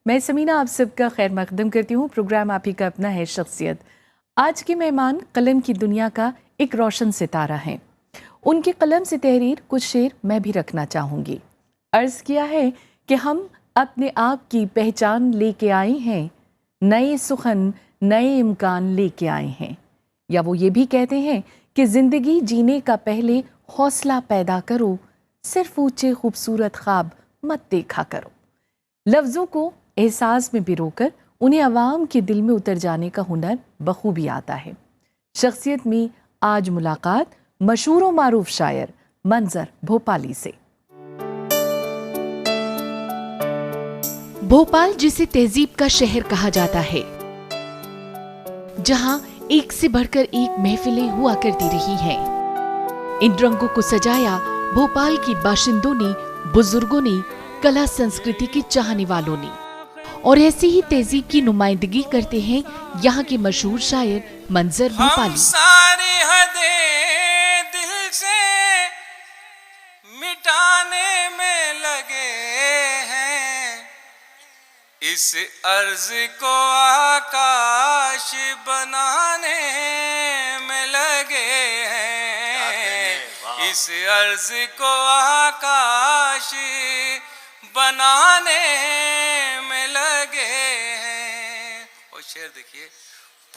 मैं समीना आप सबका खैर मकदम करती हूँ। प्रोग्राम आप ही का अपना है शख्सियत। आज के मेहमान कलम की दुनिया का एक रोशन सितारा हैं। उनके कलम से तहरीर कुछ शेर मैं भी रखना चाहूँगी। अर्ज़ किया है कि हम अपने आप की पहचान लेके आए हैं, नए सुखन नए इम्कान लेके आए हैं। या वो ये भी कहते हैं कि ज़िंदगी जीने का पहले हौसला पैदा करो, सिर्फ ऊंचे खूबसूरत ख्वाब मत देखा करो। लफ्ज़ों को एहसास में पिरोकर उन्हें अवाम के दिल में उतर जाने का हुनर बखूबी आता है। शख्सियत में आज मुलाकात मशहूर व मारूफ शायर मंजर भोपाली से। भोपाल जिसे तहजीब का शहर कहा जाता है, जहां एक से बढ़कर एक महफिलें हुआ करती रही हैं। इन रंगों को सजाया भोपाल की बाशिंदों ने, बुजुर्गों ने, कला संस्कृति के चाहने वालों ने। और ऐसी ही तहजीब की नुमाइंदगी करते हैं यहाँ के मशहूर शायर मंजर भोपाली। सारी हदें दिल से मिटाने में लगे हैं, इस अर्ज को आकाश बनाने में लगे हैं, इस अर्ज को आकाश बनाने में लगे हैं। और शेर देखिए,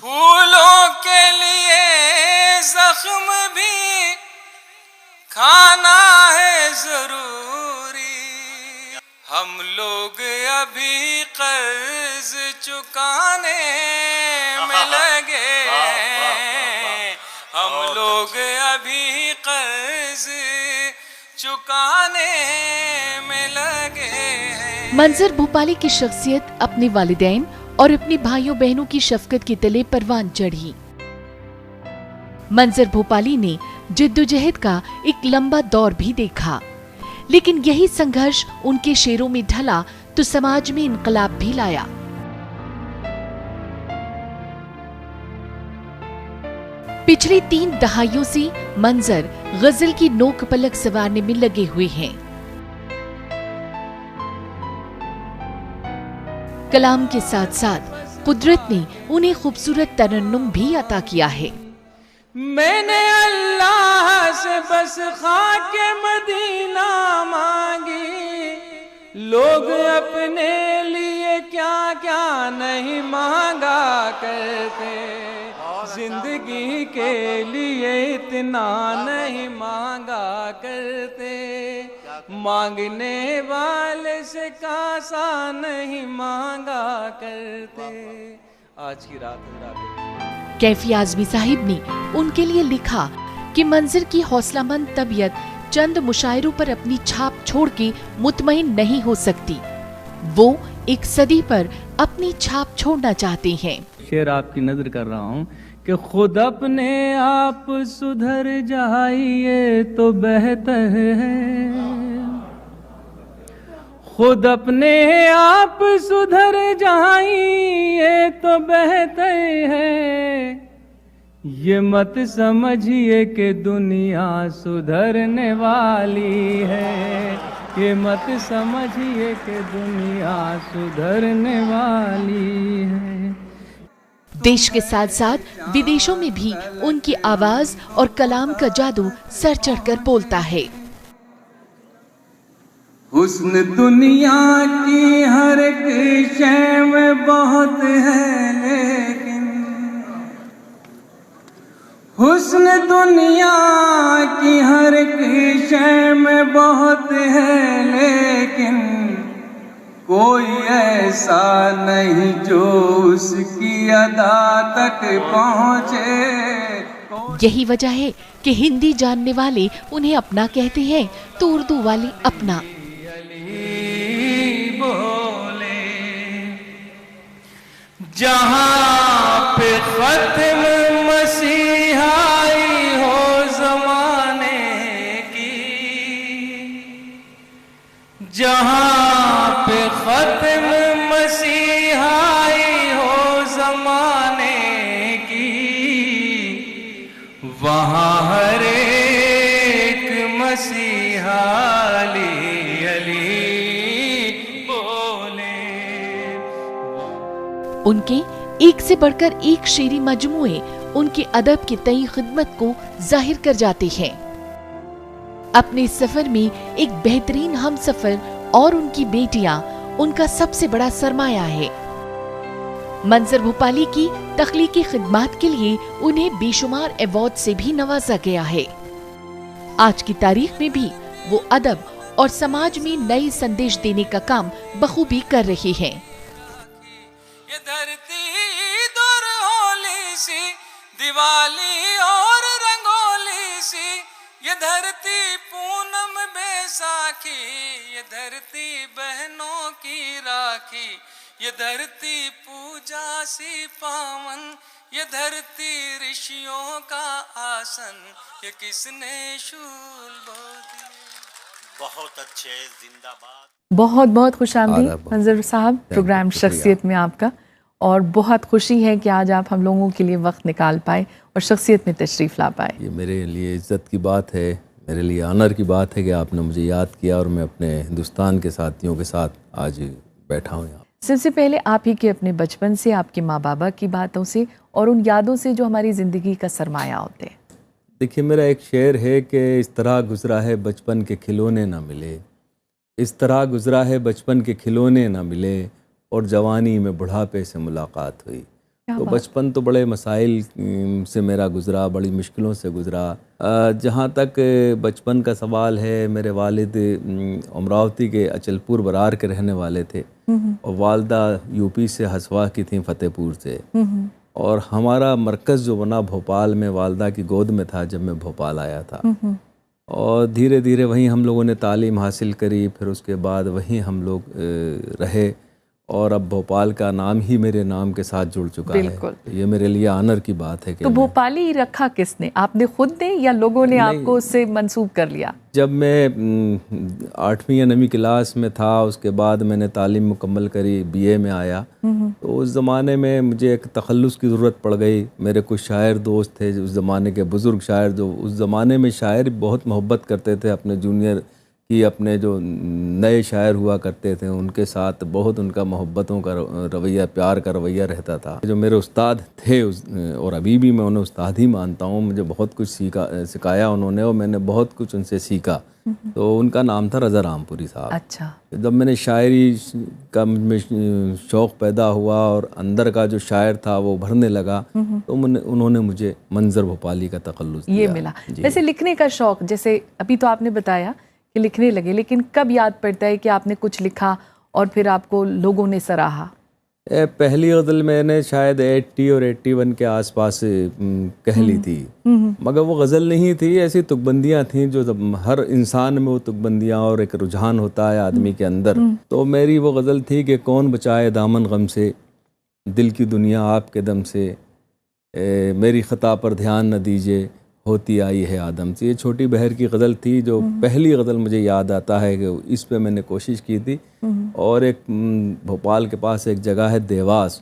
फूलों के लिए जख्म भी खाना है जरूरी, हम लोग अभी कर्ज चुकाने में लगे हैं, हम लोग अभी कर्ज चुकाने में लगे हैं। मंजर भोपाली की शख्सियत अपने वालिदैन और अपने भाइयों बहनों की शफकत के तले परवान चढ़ी। मंजर भोपाली ने जिद्दोजहद का एक लंबा दौर भी देखा, लेकिन यही संघर्ष उनके शेरों में ढला तो समाज में इनकलाब भी लाया। पिछली 3 दहाइयों से मंजर गजल की नोक पलक संवारने में लगे हुए हैं। कलाम के साथ साथ कुदरत ने उन्हें खूबसूरत तरन्नुम भी अता किया है। मैंने अल्लाह से बस खाके मदीना मांगी, लोग अपने लिए क्या क्या नहीं मांगा करते, जिंदगी के लिए इतना नहीं मांगा करते, मांगने वाले से कासा नहीं मांगा करते। आज की रात कैफी आजमी साहिब ने उनके लिए लिखा कि मंजर की हौसलामंद तबीयत चंद मुशायरों पर अपनी छाप छोड़ के मुतमईन नहीं हो सकती, वो एक सदी पर अपनी छाप छोड़ना चाहते हैं। शेर आपकी नजर कर रहा हूँ कि खुद अपने आप सुधर जाइए तो बेहतर है, खुद अपने आप सुधर जाइए तो बेहतर है, ये मत समझिए कि दुनिया सुधरने वाली है, ये मत समझिए कि दुनिया सुधरने वाली है। देश के साथ साथ विदेशों में भी उनकी आवाज और कलाम का जादू सर चढ़कर बोलता है। हुस्न दुनिया की हर एक शय में बहुत है, लेकिन हुस्न दुनिया की हर एक शय में बहुत है, लेकिन कोई ऐसा नहीं जो उसकी अदा तक पहुँचे। यही वजह है कि हिंदी जानने वाले उन्हें अपना कहते हैं तो उर्दू वाले अपना। बोले जहाँ पे खत्म मसीहाई हो जमाने की, जहाँ पे खत्म मसीहाई हो जमाने की, वहाँ हर एक मसीहा अली अली बोले। उनके एक से बढ़कर एक शेरी मजमूए उनके अदब की तई खिदमत को जाहिर कर जाते हैं। अपने सफर में एक बेहतरीन हमसफर और उनकी बेटियां उनका सबसे बड़ा सरमाया है। मंजर भोपाली की तख्लीकी खिदमात के लिए उन्हें बेशुमार अवार्ड से भी नवाजा गया है। आज की तारीख में भी वो अदब और समाज में नए संदेश देने का काम बखूबी कर रही हैं। ये धरती दूर होली सी, दिवाली और रंगोली सी, ये धरती पूनम बैसाखी, ये धरती बहनों की राखी, ये धरती पूजा सी पावन, ये धरती ऋषियों का आसन, ये किसने शूल बो दिए। बहुत अच्छे, जिंदाबाद। बहुत बहुत खुशामदीद आदाब। मंजर साहब, प्रोग्राम शुक्रिया। शख्सियत में आपका, और बहुत खुशी है कि आज आप हम लोगों के लिए वक्त निकाल पाए और शख्सियत में तशरीफ़ ला पाए। ये मेरे लिए इज़्ज़त की बात है, मेरे लिए ऑनर की बात है कि आपने मुझे याद किया और मैं अपने हिंदुस्तान के साथियों के साथ आज बैठा हूँ यहाँ। सबसे पहले आप ही के अपने बचपन से, आपके माँ बाबा की बातों से और उन यादों से जो हमारी ज़िंदगी का सरमाया होते हैं। देखिए, मेरा एक शेर है कि इस तरह गुजरा है बचपन के खिलौने ना मिले, इस तरह गुजरा है बचपन के खिलौने ना मिले, और जवानी में बुढ़ापे से मुलाकात हुई। तो बचपन तो बड़े मसाइल से मेरा गुजरा, बड़ी मुश्किलों से गुजरा। जहाँ तक बचपन का सवाल है, मेरे वालिद अमरावती के अचलपुर बरार के रहने वाले थे और वालदा यूपी से हसवा की थी, फतेहपुर से। और हमारा मरकज़ जो बना भोपाल में, वालदा की गोद में था जब मैं भोपाल आया था। और धीरे धीरे वहीं हम लोगों ने तालीम हासिल करी, फिर उसके बाद वहीं हम लोग रहे, और अब भोपाल का नाम ही मेरे नाम के साथ जुड़ चुका है। तो ये मेरे लिए ऑनर की बात है कि तो भोपाली रखा किसने, आपने खुद ने या लोगों ने आपको उससे मंसूब कर लिया? जब मैं 8वीं या 9वीं क्लास में था, उसके बाद मैंने तालीम मुकम्मल करी, बीए में आया, तो उस ज़माने में मुझे एक तखल्लुस की ज़रूरत पड़ गई। मेरे कुछ शायर दोस्त थे उस ज़माने के, बुज़ुर्ग शायर, जो उस ज़माने में शायर बहुत मोहब्बत करते थे अपने जूनियर की, अपने जो नए शायर हुआ करते थे उनके साथ बहुत उनका मोहब्बतों का रवैया, प्यार का रवैया रहता था। जो मेरे उस्ताद थे और अभी भी मैं उन्हें उस्ताद ही मानता हूँ, मुझे बहुत कुछ सिखाया उन्होंने और मैंने बहुत कुछ उनसे सीखा। तो उनका नाम था रज़ा रामपुरी साहब। अच्छा। जब मैंने शायरी का मुझमें शौक़ पैदा हुआ और अंदर का जो शायर था वो भरने लगा, तो उन्होंने मुझे मंजर भोपाली का तखल्लुस ये मिला। वैसे लिखने का शौक़, जैसे अभी तो आपने बताया कि लिखने लगे, लेकिन कब याद पड़ता है कि आपने कुछ लिखा और फिर आपको लोगों ने सराहा? पहली गज़ल मैंने शायद 80 और 81 के आसपास कह ली थी, मगर वो गज़ल नहीं थी, ऐसी तुकबंदियाँ थीं जो हर इंसान में वो तुकबंदियाँ और एक रुझान होता है आदमी के अंदर। तो मेरी वो गज़ल थी कि कौन बचाए दामन गम से, दिल की दुनिया आपके दम से, मेरी ख़ता पर ध्यान न दीजिए, होती आई है आदम से। ये छोटी बहर की गज़ल थी जो पहली गज़ल मुझे याद आता है कि इस पे मैंने कोशिश की थी। और एक भोपाल के पास एक जगह है देवास,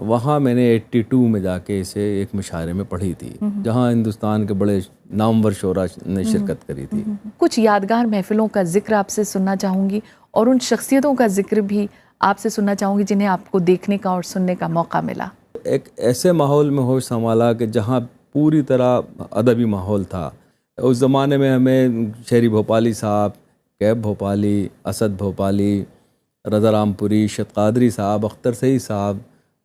वहाँ मैंने 82 में जाके इसे एक मुशायरे में पढ़ी थी, जहाँ हिंदुस्तान के बड़े नामवर शोरा ने शिरकत करी थी। कुछ यादगार महफिलों का जिक्र आपसे सुनना चाहूँगी और उन शख्सियतों का जिक्र भी आपसे सुनना चाहूँगी जिन्हें आपको देखने का और सुनने का मौका मिला। एक ऐसे माहौल में होश संभाला कि जहाँ पूरी तरह अदबी माहौल था। उस ज़माने में हमें शेरी भोपाली साहब, कैब भोपाली, असद भोपाली, रज़ा रामपुरी, शतकादरी साहब, अख्तर सईद साहब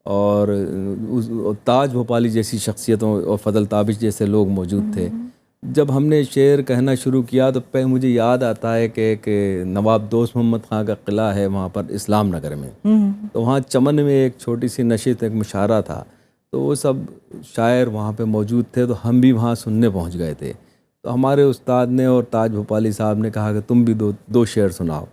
और ताज भोपाली जैसी शख्सियतों और फजल ताबिश जैसे लोग मौजूद थे। जब हमने शेर कहना शुरू किया तो मुझे याद आता है कि एक नवाब दोस्त मोहम्मद खां का किला है वहाँ पर इस्लाम नगर में, तो वहाँ चमन में एक छोटी सी नशित, एक मुशायरा था, तो वो सब शायर वहाँ पे मौजूद थे, तो हम भी वहाँ सुनने पहुँच गए थे। तो हमारे उस्ताद ने और ताज भोपाली साहब ने कहा कि तुम भी दो शेर सुनाओ।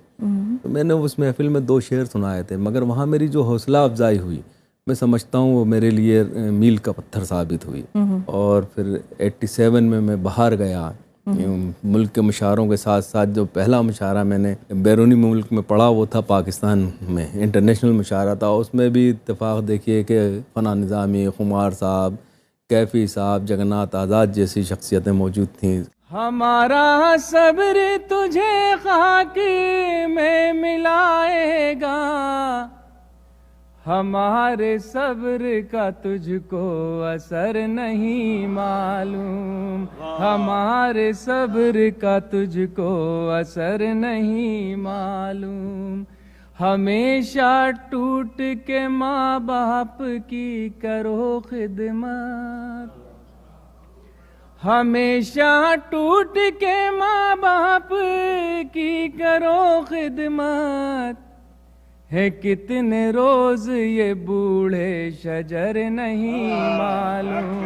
तो मैंने उस महफिल में 2 शेर सुनाए थे, मगर वहाँ मेरी जो हौसला अफजाई हुई, मैं समझता हूँ वो मेरे लिए मील का पत्थर साबित हुई। और फिर 87 में मैं बाहर गया, मुल्क के मुशायरों के साथ साथ जो पहला मुशायरा मैंने बैरूनी मुल्क में पढ़ा वो था पाकिस्तान में, इंटरनेशनल मुशायरा था। उसमें भी इत्तेफाक देखिए कि फना निज़ामी, खुमार साहब, कैफ़ी साहब, जगन्नाथ आज़ाद जैसी शख्सियतें मौजूद थीं। हमारा सब्र तुझे खाकी में मिलाएगा, हमारे सब्र का तुझको असर नहीं मालूम, हमारे सब्र का तुझको असर नहीं मालूम। हमेशा टूट के माँ बाप की करो खिदमत, हमेशा टूट के माँ बाप की करो खिदमत। है कितने रोज ये बूढ़े शजर नहीं मालूम,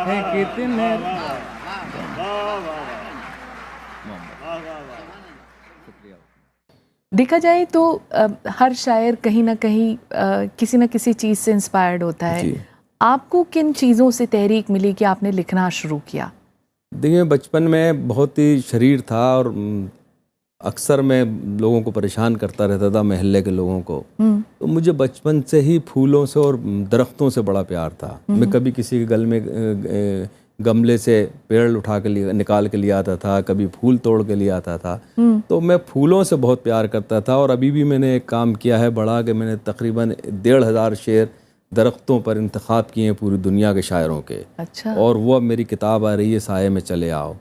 है कितने। देखा जाए तो हर शायर कहीं ना कहीं किसी न किसी चीज़ से इंस्पायर्ड होता है। जी। आपको किन चीज़ों से तहरीक मिली कि आपने लिखना शुरू किया? देखिए, बचपन में बहुत ही शरीर था और अक्सर मैं लोगों को परेशान करता रहता था, मोहल्ले के लोगों को। तो मुझे बचपन से ही फूलों से और दरख्तों से बड़ा प्यार था। मैं कभी किसी के गल में गमले से पेड़ उठा के निकाल के ले आता था, कभी फूल तोड़ के ले आता था। तो मैं फूलों से बहुत प्यार करता था। और अभी भी मैंने एक काम किया है बड़ा, कि मैंने तकरीबन 1500 शेर दरख्तों पर इंतखाब किए हैं पूरी दुनिया के शायरों के। अच्छा। और वो अब मेरी किताब आ रही है, साये में चले आओ।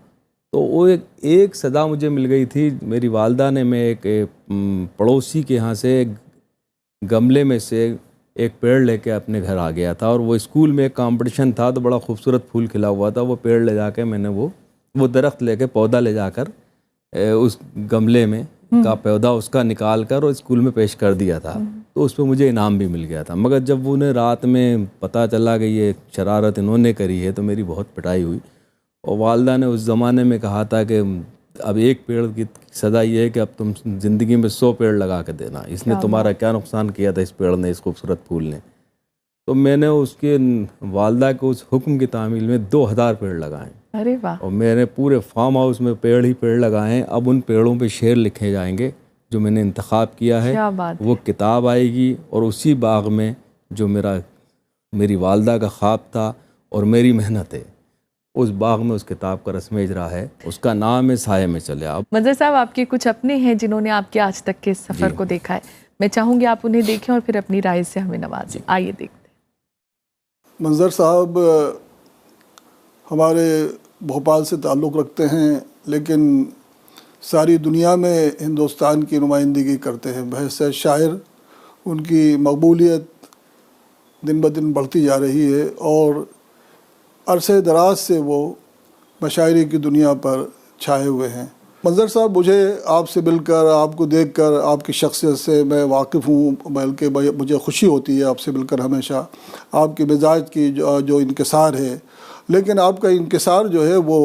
तो वो एक सदा मुझे मिल गई थी। मेरी वालदा ने, मैं एक पड़ोसी के यहाँ से गमले में से एक पेड़ लेके अपने घर आ गया था। और वो स्कूल में एक कंपटीशन था, तो बड़ा खूबसूरत फूल खिला हुआ था। वो पेड़ ले जाके मैंने वो दरख्त लेके, पौधा ले जाकर उस गमले में का पौधा उसका निकाल कर और स्कूल में पेश कर दिया था। तो उस पर मुझे इनाम भी मिल गया था। मगर जब उन्हें रात में पता चला कि ये शरारत इन्होंने करी है, तो मेरी बहुत पिटाई हुई। और वालदा ने उस ज़माने में कहा था कि अब एक पेड़ की सज़ा ये है कि अब तुम ज़िंदगी में 100 पेड़ लगा के देना। इसने तुम्हारा क्या नुकसान किया था, इस पेड़ ने, इस खूबसूरत फूल ने। तो मैंने उसके वालदा के उस हुक्म की तामील में 2000 पेड़ लगाए। अरे वाह। और मैंने पूरे फार्म हाउस में पेड़ ही पेड़ लगाए हैं। अब उन पेड़ों पे शेर लिखे जाएंगे जो मैंने इंतखाब किया है। क्या बात वो किताब आएगी। और उसी बाग में जो मेरी वालदा का ख्वाब था और मेरी मेहनत है, उस बाग में उस किताब का रस्म इजरा है। उसका नाम है साये में चले आओ। मंजर साहब, आपके कुछ अपने हैं जिन्होंने आपके आज तक के सफ़र को देखा है। मैं चाहूँगी आप उन्हें देखें और फिर अपनी राय से हमें नवाजें। आइए देखते हैं। मंजर साहब हमारे भोपाल से ताल्लुक़ रखते हैं, लेकिन सारी दुनिया में हिंदुस्तान की नुमाइंदगी करते हैं। बहैसियत शायर उनकी मकबूलियत दिन ब दिन बढ़ती जा रही है और अरसे दराज से वो मशायरे की दुनिया पर छाए हुए हैं। मंजर साहब, मुझे आपसे मिलकर, आपको देखकर, आपकी शख्सियत से मैं वाकिफ़ हूँ, बल्कि मुझे खुशी होती है आपसे मिलकर हमेशा। आपके मिजाज की जो इनकिसार है, लेकिन आपका इनकिसार जो है वो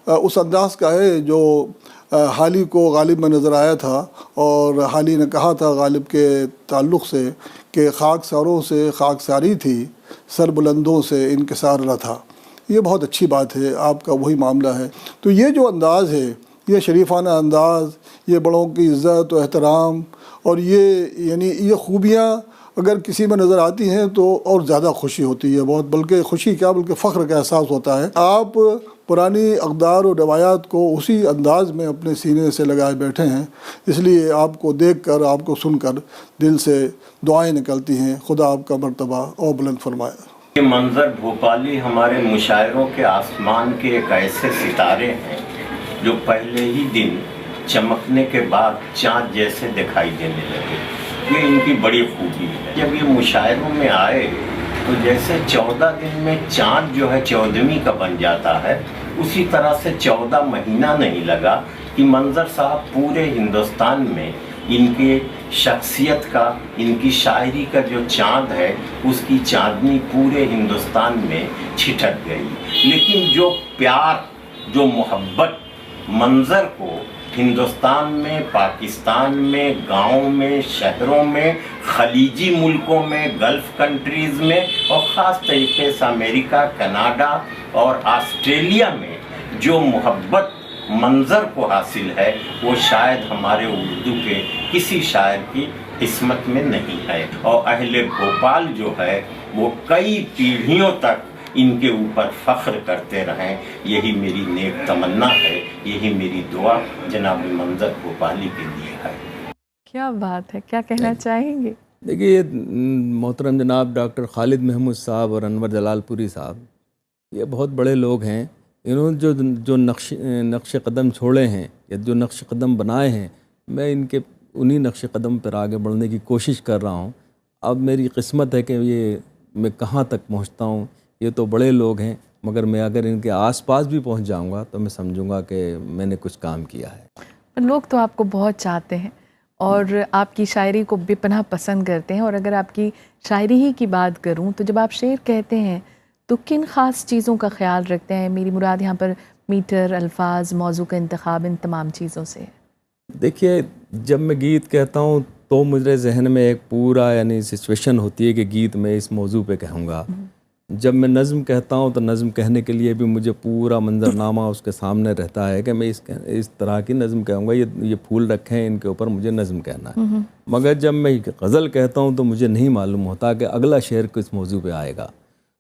उस अंदाज का है जो हाली को गालिब में नज़र आया था। और हाली ने कहा था गालिब के ताल्लुक़ से कि खाकसारों से खाकसारी थी, सर बुलंदों से इनकिसार न था। ये बहुत अच्छी बात है, आपका वही मामला है। तो ये जो अंदाज़ है, ये शरीफाना अंदाज़, ये बड़ों की इज़्ज़त और एहतराम, और ये खूबियाँ अगर किसी में नज़र आती हैं तो और ज़्यादा खुशी होती है। बहुत, बल्कि खुशी क्या, बल्कि फ़ख्र का एहसास होता है। आप पुरानी अक़दार और रवायात को उसी अंदाज़ में अपने सीने से लगाए बैठे हैं, इसलिए आपको देख कर, आपको सुनकर दिल से दुआएँ निकलती हैं। खुदा आपका मर्तबा और बुलंद फरमाए। ये मंजर भोपाली हमारे मुशायरों के आसमान के एक ऐसे सितारे हैं जो पहले ही दिन चमकने के बाद चाँद जैसे दिखाई देने लगे। ये इनकी बड़ी खूबी है। जब ये मुशायरों में आए तो जैसे 14 दिन में चाँद जो है 14वीं का बन जाता है, उसी तरह से 14 महीना नहीं लगा कि मंजर साहब पूरे हिंदुस्तान में इनके शख्सियत का, इनकी शायरी का जो चाँद है, उसकी चाँदनी पूरे हिंदुस्तान में छिटक गई। लेकिन जो प्यार, जो मोहब्बत मंजर को हिंदुस्तान में, पाकिस्तान में, गाँव में, शहरों में, खलीजी मुल्कों में, गल्फ़ कंट्रीज़ में और ख़ास तरीके से अमेरिका, कनाडा और ऑस्ट्रेलिया में जो मोहब्बत मंजर को हासिल है, वो शायद हमारे उर्दू के किसी शायर की किस्मत में नहीं है। और अहले भोपाल जो है वो कई पीढ़ियों तक इनके ऊपर फ़ख्र करते रहें, यही मेरी नेक तमन्ना है, यही मेरी दुआ जनाब मंजर भोपाली के लिए है। क्या बात है, क्या कहना चाहेंगे? देखिए ये मोहतरम जनाब डॉक्टर खालिद महमूद साहब और अनवर जलालपुरी साहब, ये बहुत बड़े लोग हैं। इन्होंने जो नक्श कदम छोड़े हैं या जो नक्श कदम बनाए हैं, मैं इनके उन्हीं नक्श कदम पर आगे बढ़ने की कोशिश कर रहा हूँ। अब मेरी किस्मत है कि ये मैं कहाँ तक पहुँचता हूँ। ये तो बड़े लोग हैं, मगर मैं अगर इनके आसपास भी पहुँच जाऊँगा तो मैं समझूँगा कि मैंने कुछ काम किया है। लोग तो आपको बहुत चाहते हैं और आपकी शायरी को बेपनाह पसंद करते हैं। और अगर आपकी शायरी ही की बात करूं तो जब आप शेर कहते हैं तो किन ख़ास चीज़ों का ख्याल रखते हैं? मेरी मुराद यहाँ पर मीटर, अल्फाज, मौजू का इंतखाब, इन तमाम चीज़ों से है। देखिए, जब मैं गीत कहता हूँ तो मुझे जहन में एक पूरा यानी सिचुएशन होती है कि गीत मैं इस मौजू पे कहूँगा। जब मैं नज़्म कहता हूँ तो नज़्म कहने के लिए भी मुझे पूरा मंजरनामा उसके सामने रहता है कि मैं इस तरह की नज़्म कहूँगा, ये फूल रखे हैं, इनके ऊपर मुझे नज़्म कहना है। मगर जब मैं गज़ल कहता हूँ तो मुझे नहीं मालूम होता कि अगला शेर किस मौजू पे आएगा।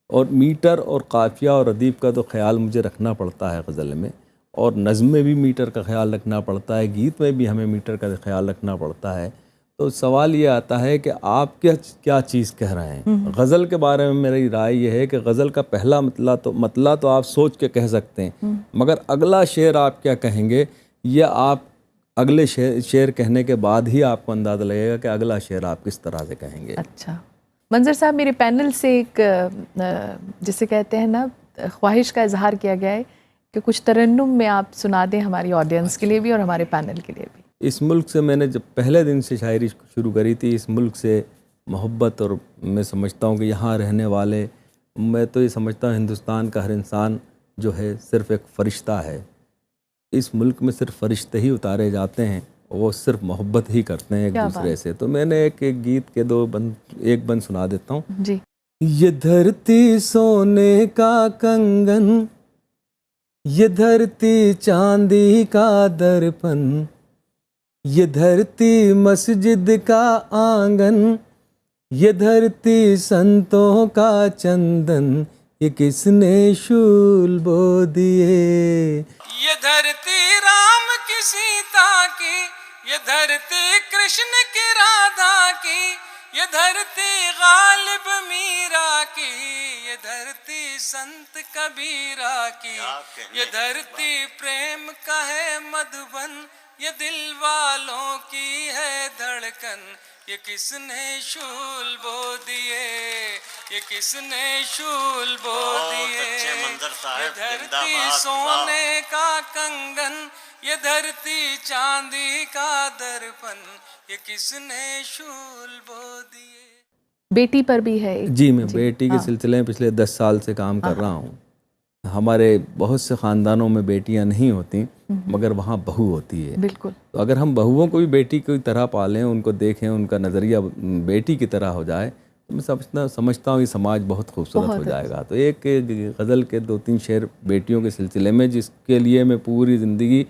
और मीटर और काफ़िया और अदीब का तो ख्याल मुझे रखना पड़ता है गज़ल में, और नज़्म में भी मीटर का ख्याल रखना पड़ता है, गीत में भी हमें मीटर का ख्याल रखना पड़ता है। तो सवाल ये आता है कि आप क्या चीज़ कह रहे हैं। गज़ल के बारे में मेरी राय ये है कि गज़ल का पहला मतला तो आप सोच के कह सकते हैं, मगर अगला शेर आप क्या कहेंगे ये आप अगले शेर कहने के बाद ही आपको अंदाज़ा लगेगा कि अगला शेर आप किस तरह से कहेंगे। अच्छा मंजर साहब, मेरे पैनल से एक जिसे कहते हैं ना ख्वाहिश का इजहार किया गया है कि कुछ तरन्नुम में आप सुना दें हमारी ऑडियंस के लिए भी और हमारे पैनल के लिए भी। इस मुल्क से मैंने जब पहले दिन से शायरी शुरू करी थी, इस मुल्क से मोहब्बत, और मैं समझता हूँ कि यहाँ रहने वाले, मैं तो ये समझता हूँ हिंदुस्तान का हर इंसान जो है सिर्फ़ एक फ़रिश्ता है। इस मुल्क में सिर्फ फ़रिश्ते ही उतारे जाते हैं, वो सिर्फ मोहब्बत ही करते हैं एक दूसरे से। तो मैंने एक गीत के एक बंद सुना देता हूँ जी। ये धरती सोने का कंगन, ये धरती चांदी का दर्पण, ये धरती मस्जिद का आंगन, ये धरती संतों का चंदन, ये किसने शूल बो दिए। ये धरती राम की सीता की, ये धरती कृष्ण की राधा की, ये धरती गालिब मीरा की, ये धरती संत कबीरा की, ये धरती प्रेम का है मधुबन, ये दिल वालों की है धड़कन, ये किसने शूल बो दिए, ये किसने शूल बो दिए। ये धरती सोने का कंगन, ये धरती चांदी का दर्पण, ये किसने शूल बो दिए। बेटी पर भी है जी, मैं बेटी के सिलसिले में पिछले 10 साल से काम कर रहा हूँ। हमारे बहुत से ख़ानदानों में बेटियां नहीं होती, मगर वहाँ बहू होती है। बिल्कुल। तो अगर हम बहुओं को भी बेटी की तरह पालें, उनको देखें, उनका नज़रिया बेटी की तरह हो जाए, तो मैं समझता हूँ ये समाज बहुत खूबसूरत हो जाएगा। तो एक गज़ल के 2-3 शेर बेटियों के सिलसिले में, जिसके लिए मैं पूरी ज़िंदगी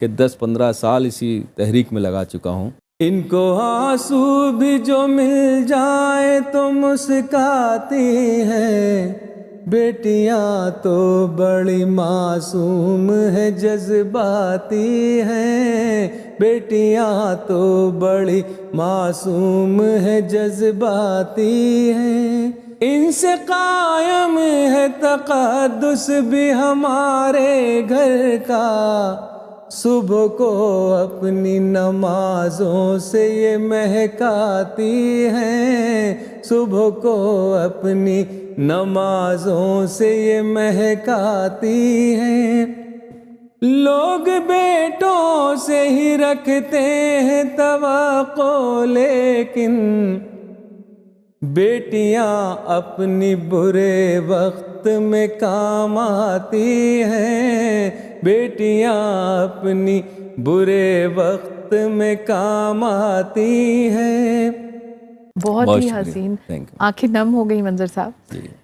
के 10-15 साल इसी तहरीक में लगा चुका हूँ। इनको आंसू भी जो मिल जाए तो मुस्काती हैं, बेटियां तो बड़ी मासूम है जज्बाती हैं, बेटियां तो बड़ी मासूम है जज्बाती हैं, इनसे कायम है तक़द्दुस भी हमारे घर का, सुबह को अपनी नमाजों से ये महकाती हैं, सुबह को अपनी नमाजों से ये महकाती हैं। लोग बेटों से ही रखते हैं तवक्को, लेकिन बेटियां अपनी बुरे वक्त में काम आती हैं, बेटियां अपनी बुरे वक्त में काम आती हैं। बहुत ही हसीन, आंखें नम हो गई मंजर साहब।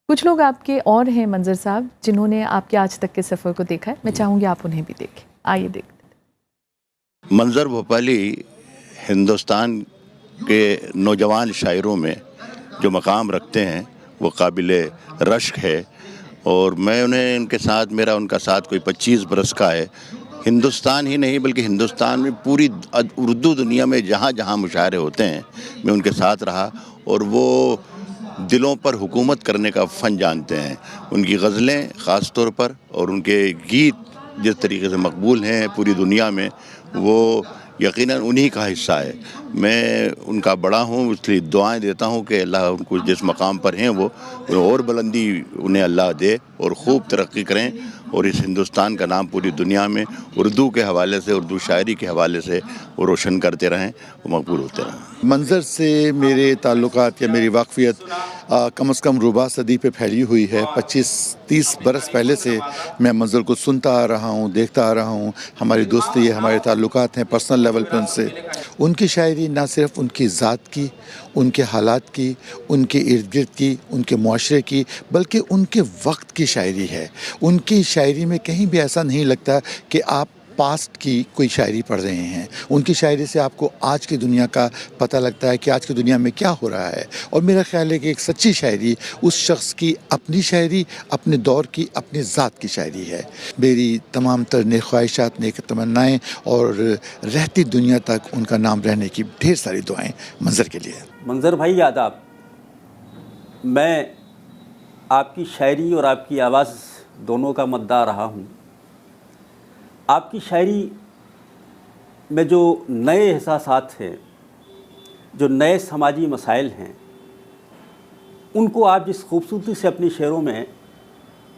कुछ लोग आपके और हैं मंजर साहब जिन्होंने आपके आज तक के सफ़र को देखा है, मैं चाहूँगी आप उन्हें भी देखें। आइए देखते हैं। मंजर भोपाली हिंदुस्तान के नौजवान शायरों में जो मकाम रखते हैं वो काबिल रश्क है, और मैं उनके साथ, मेरा उनका साथ कोई 25 बरस का है, हिंदुस्तान ही नहीं बल्कि हिंदुस्तान में पूरी उर्दू दुनिया में जहाँ जहाँ मुशायरे होते हैं मैं उनके साथ रहा, और वो दिलों पर हुकूमत करने का फ़न जानते हैं। उनकी गज़लें ख़ास तौर पर और उनके गीत जिस तरीके से मकबूल हैं पूरी दुनिया में, वो यकीनन उन्हीं का हिस्सा है। मैं उनका बड़ा हूँ, इसलिए दुआएं देता हूँ कि अल्लाह उनको जिस मकाम पर हैं वो और बुलंदी उन्हें अल्लाह दे और ख़ूब तरक्की करें, और इस हिंदुस्तान का नाम पूरी दुनिया में उर्दू के हवाले से, उर्दू शायरी के हवाले से वो रोशन करते रहें, वो मकबूल होते रहें। मंज़र से मेरे ताल्लुकात या मेरी वाक़फ़ियत कम से कम रुबा सदी पे फैली हुई है। 25-30 बरस पहले से मैं मंज़र को सुनता आ रहा हूँ, देखता आ रहा हूँ। हमारी दोस्ती है, हमारे ताल्लुकात हैं पर्सनल लेवल पे उनसे। उनकी शायरी ना सिर्फ उनकी ज़ात की, उनके हालात की, उनके इर्द गिर्द की, उनके मुआशरे की, बल्कि उनके वक्त की शायरी है। उनकी शायरी में कहीं भी ऐसा नहीं लगता कि आप पास्ट की कोई शायरी पढ़ रहे हैं। उनकी शायरी से आपको आज की दुनिया का पता लगता है कि आज की दुनिया में क्या हो रहा है। और मेरा ख्याल है कि एक सच्ची शायरी उस शख्स की अपनी शायरी, अपने दौर की, अपनी ज़ात की शायरी है। मेरी तमाम तर नेक ख्वाहिशात, नेक तमन्नाएँ और रहती दुनिया तक उनका नाम रहने की ढेर सारी दुआएँ मंज़र के लिए। मंज़र भाई आदाब। मैं आपकी शायरी और आपकी आवाज़ दोनों का मद्दाह रहा हूँ। आपकी शायरी में जो नए एहसासात हैं, जो नए समाजी मसाइल हैं, उनको आप जिस खूबसूरती से अपनी शेरों में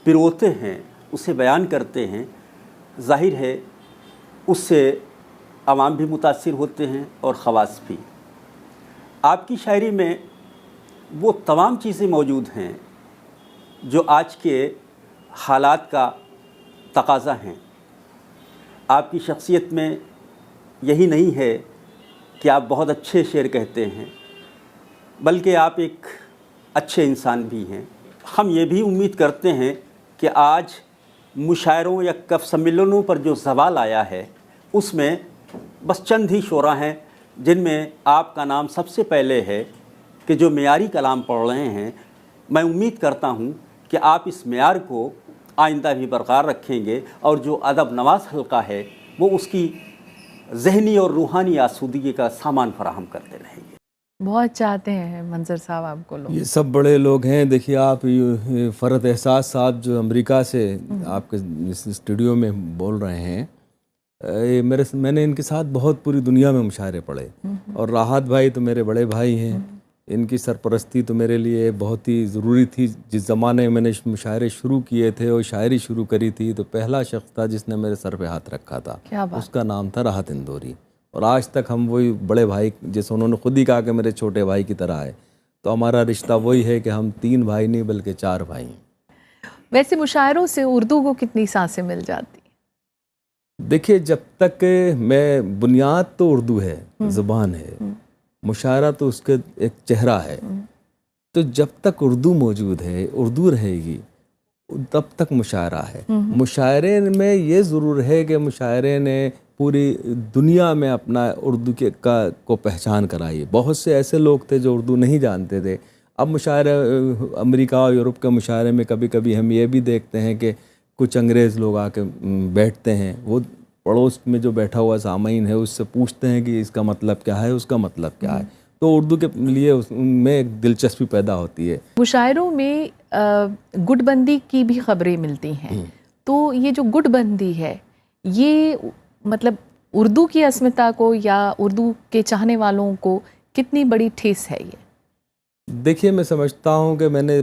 पिरोते हैं, उसे बयान करते हैं, ज़ाहिर है उससे आवाम भी मुतासिर होते हैं और ख़वास भी। आपकी शायरी में वो तमाम चीज़ें मौजूद हैं जो आज के हालात का तकाज़ा हैं। आपकी शख्सियत में यही नहीं है कि आप बहुत अच्छे शेर कहते हैं, बल्कि आप एक अच्छे इंसान भी हैं। हम ये भी उम्मीद करते हैं कि आज मुशायरों या कफ सम्मेलनों पर जो सवाल आया है उसमें बस चंद ही शोरा हैं जिनमें आपका नाम सबसे पहले है कि जो मेयारी कलाम पढ़ रहे हैं। मैं उम्मीद करता हूँ कि आप इस मेयार को आइंदा भी बरकरार रखेंगे और जो अदब नवाज हल्का है वो उसकी ज़हनी और रूहानी आसूदगी का सामान फराहम करते रहेंगे। बहुत चाहते हैं मंज़र साहब आपको लोग। ये सब बड़े लोग हैं। देखिए आप ये फ़रत एहसास साहब जो अमेरिका से आपके इस स्टूडियो में बोल रहे हैं, मैंने इनके साथ बहुत पूरी दुनिया में मुशायरे पढ़े, और राहत भाई तो मेरे बड़े भाई हैं। इनकी सरपरस्ती तो मेरे लिए बहुत ही ज़रूरी थी। जिस ज़माने में मैंने मुशायरे शुरू किए थे और शायरी शुरू करी थी, तो पहला शख्स था जिसने मेरे सर पे हाथ रखा था। क्या बात। उसका नाम था राहत इंदौरी। और आज तक हम वही बड़े भाई, जैसे उन्होंने खुद ही कहा कि मेरे छोटे भाई की तरह है, तो हमारा रिश्ता वही है कि हम 3 भाई नहीं बल्कि 4 भाई हैं। वैसे मुशायरों से उर्दू को कितनी सांसें मिल जाती? देखिए, जब तक मैं, बुनियाद तो उर्दू है, ज़ुबान है, मुशायरा तो उसके एक चेहरा है। तो जब तक उर्दू मौजूद है, उर्दू रहेगी, तब तक मुशायरा है। मुशायरे में ये ज़रूर है कि मुशायरे ने पूरी दुनिया में अपना उर्दू को पहचान कराई। बहुत से ऐसे लोग थे जो उर्दू नहीं जानते थे। अब मुशायरे अमेरिका और यूरोप के मुशायरे में कभी कभी हम ये भी देखते हैं कि कुछ अंग्रेज़ लोग आके बैठते हैं, वो पड़ोस में जो बैठा हुआ सामीन है उससे पूछते हैं कि इसका मतलब क्या है, उसका मतलब क्या है। तो उर्दू के लिए उनमें एक दिलचस्पी पैदा होती है। मुशायरों में गुटबंदी की भी खबरें मिलती हैं, तो ये जो गुटबंदी है, ये मतलब उर्दू की अस्मिता को या उर्दू के चाहने वालों को कितनी बड़ी ठेस है ये? देखिए, मैं समझता हूँ कि मैंने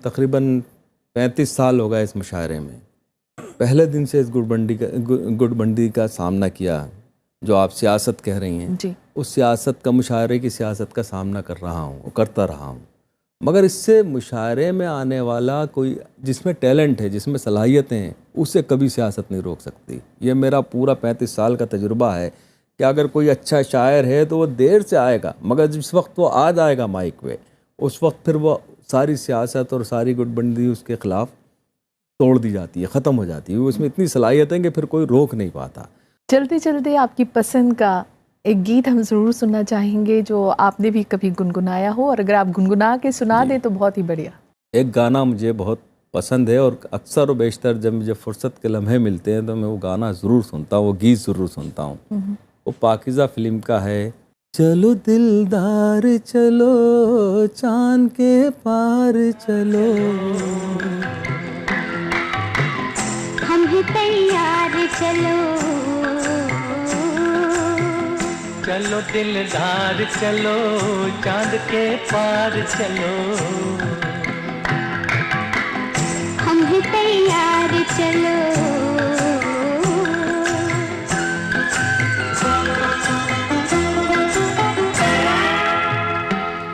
तकरीबन 35 साल हो गए इस मुशायरे में। पहले दिन से इस गुटबंदी का सामना किया, जो आप सियासत कह रही हैं जी। उस सियासत का, मुशायरे की सियासत का सामना कर रहा हूँ, करता रहा हूँ। मगर इससे मुशायरे में आने वाला कोई जिसमें टैलेंट है, जिसमें सलाहियतें हैं, उसे कभी सियासत नहीं रोक सकती। ये मेरा पूरा 35 साल का तजुर्बा है कि अगर कोई अच्छा शायर है तो वो देर से आएगा, मगर जिस वक्त वो आ जाएगा माइक पे, उस वक्त फिर वो सारी सियासत और सारी गुटबंदी उसके ख़िलाफ़ तोड़ दी जाती है, ख़त्म हो जाती है। उसमें इतनी सलाहियत है कि फिर कोई रोक नहीं पाता। चलते चलते आपकी पसंद का एक गीत हम ज़रूर सुनना चाहेंगे जो आपने भी कभी गुनगुनाया हो, और अगर आप गुनगुना के सुना दें तो बहुत ही बढ़िया। एक गाना मुझे बहुत पसंद है और अक्सर व बेशतर जब मुझे फुर्सत के लम्हे मिलते हैं तो मैं वो गाना ज़रूर सुनता हूँ, वो गीत ज़रूर सुनता हूँ। वो पाकीज़ा फिल्म का है, चलो दिलदार चलो चांद के पार चलो, हम भी तैयार चलो, चलो दिलदार चलो चांद के पार चलो, हम भी तैयार चलो।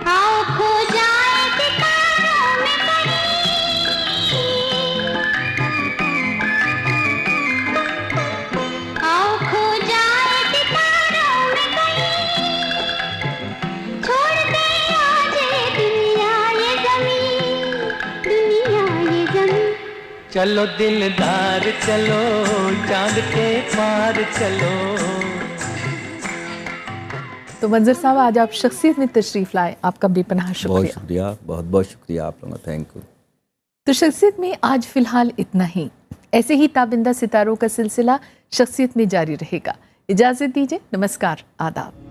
आओ खो जाए सितारों में कहीं, आओ खो जाए सितारों में कहीं, छोड़ दे आज ये दुनिया ये ज़मीन, दुनिया ये ज़मीन। चलो दिलदार चलो चांद के पार चलो। तो मंजर साहब, आज आप शख्सियत में तशरीफ़ लाए, आपका बेपनाह बहुत शुक्रिया। शुक्रिया, बहुत बहुत शुक्रिया आप लोगों का, थैंक यू। तो शख्सियत में आज फ़िलहाल इतना ही। ऐसे ही ताबिंदा सितारों का सिलसिला शख्सियत में जारी रहेगा। इजाज़त दीजिए, नमस्कार, आदाब।